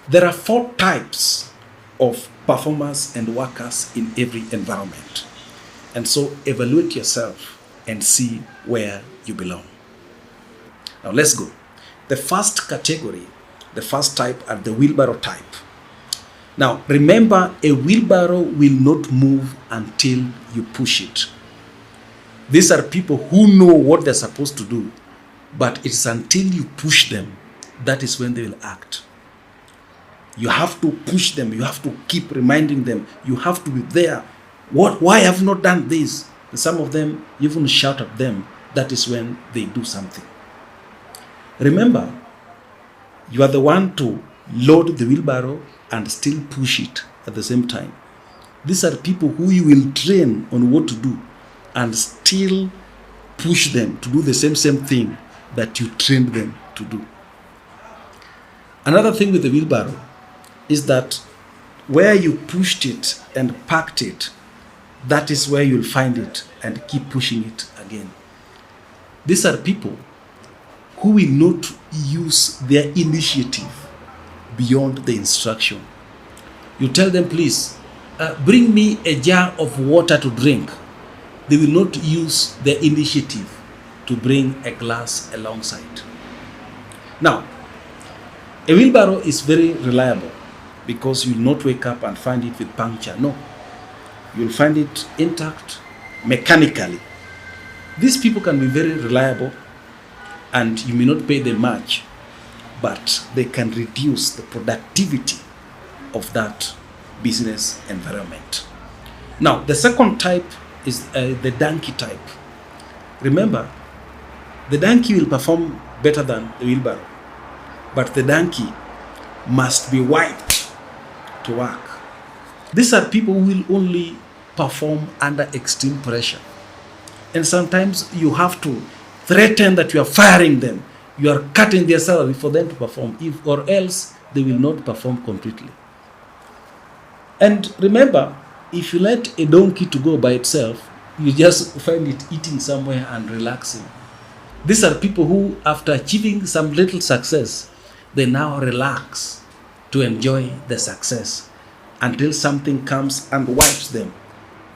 There are four types of performers and workers in every environment. And so evaluate yourself and see where you belong. Now let's go. The first category, the first type are the wheelbarrow type. Now remember, a wheelbarrow will not move until you push it. These are people who know what they're supposed to do, but it's until you push them, that is when they will act. You have to push them. You have to keep reminding them. You have to be there. Why have you not done this? And some of them even shout at them. That is when they do something. Remember, you are the one to load the wheelbarrow and still push it at the same time. These are people who you will train on what to do and still push them to do the same thing that you trained them to do. Another thing with the wheelbarrow is that where you pushed it and packed it, that is where you'll find it and keep pushing it again. These are people who will not use their initiative beyond the instruction. You tell them, please, bring me a jar of water to drink. They will not use their initiative to bring a glass alongside. Now, a wheelbarrow is very reliable because you will not wake up and find it with puncture. No, you will find it intact mechanically. These people can be very reliable and you may not pay them much, but they can reduce the productivity of that business environment. Now, the second type is the donkey type. Remember, the donkey will perform better than the wheelbarrow, but the donkey must be wiped to work. These are people who will only perform under extreme pressure. And sometimes you have to threaten that you are firing them. You are cutting their salary for them to perform, or else they will not perform completely. And remember, if you let a donkey to go by itself, you just find it eating somewhere and relaxing. These are people who, after achieving some little success, they now relax to enjoy the success until something comes and wipes them.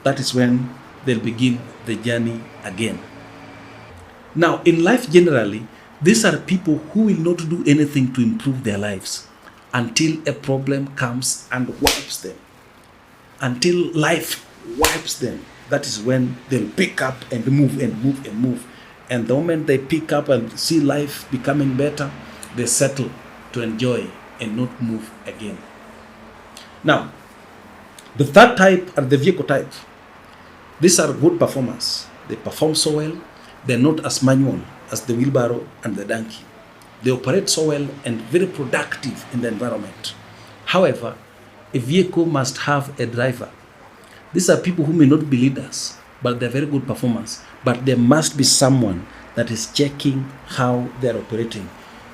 That is when they'll begin the journey again. Now, in life generally, these are people who will not do anything to improve their lives until a problem comes and wipes them. Until life wipes them, that is when they'll pick up and move and move and move. And the moment they pick up and see life becoming better, they settle to enjoy and not move again. Now, the third type are the vehicle type. These are good performers. They perform so well. They're not as manual as the wheelbarrow and the donkey. They operate so well and very productive in the environment. However, a vehicle must have a driver. These are people who may not be leaders, but they're very good performers. But there must be someone that is checking how they're operating.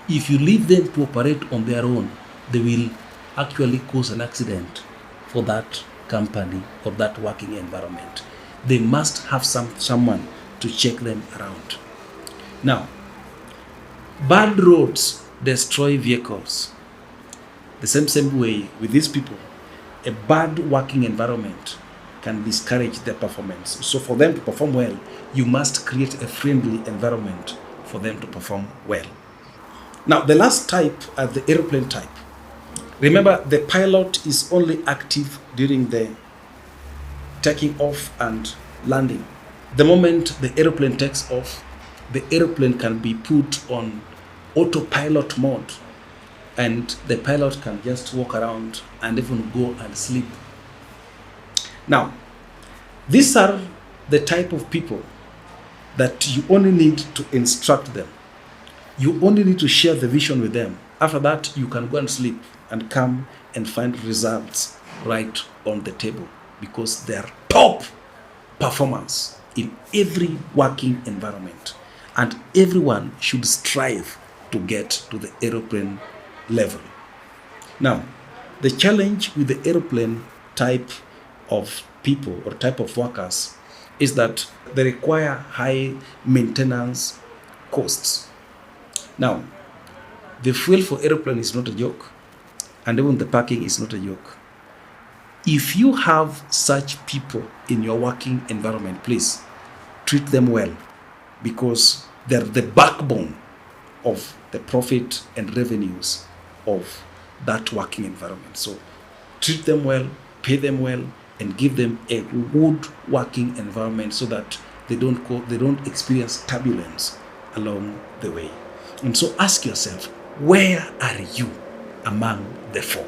If you leave them to operate on their own, they will actually cause an accident for that company or that working environment. They must have someone to check them around. Now, bad roads destroy vehicles. The same way with these people, a bad working environment can discourage their performance. So for them to perform well, you must create a friendly environment for them to perform well. Now, the last type are the airplane type. Remember, the pilot is only active during the taking off and landing. The moment the airplane takes off, the airplane can be put on autopilot mode and the pilot can just walk around and even go and sleep. Now, these are the type of people that you only need to instruct them. You only need to share the vision with them. After that, you can go and sleep and come and find results right on the table because they are top performance in every working environment. And everyone should strive to get to the aeroplane level. Now, the challenge with the aeroplane type of people or type of workers is that they require high maintenance costs. Now, the fuel for airplane is not a joke, and even the parking is not a joke. If you have such people in your working environment, please treat them well, because they're the backbone of the profit and revenues of that working environment. So treat them well, pay them well, and give them a good working environment so that they don't experience turbulence along the way. And so ask yourself, where are you among the four?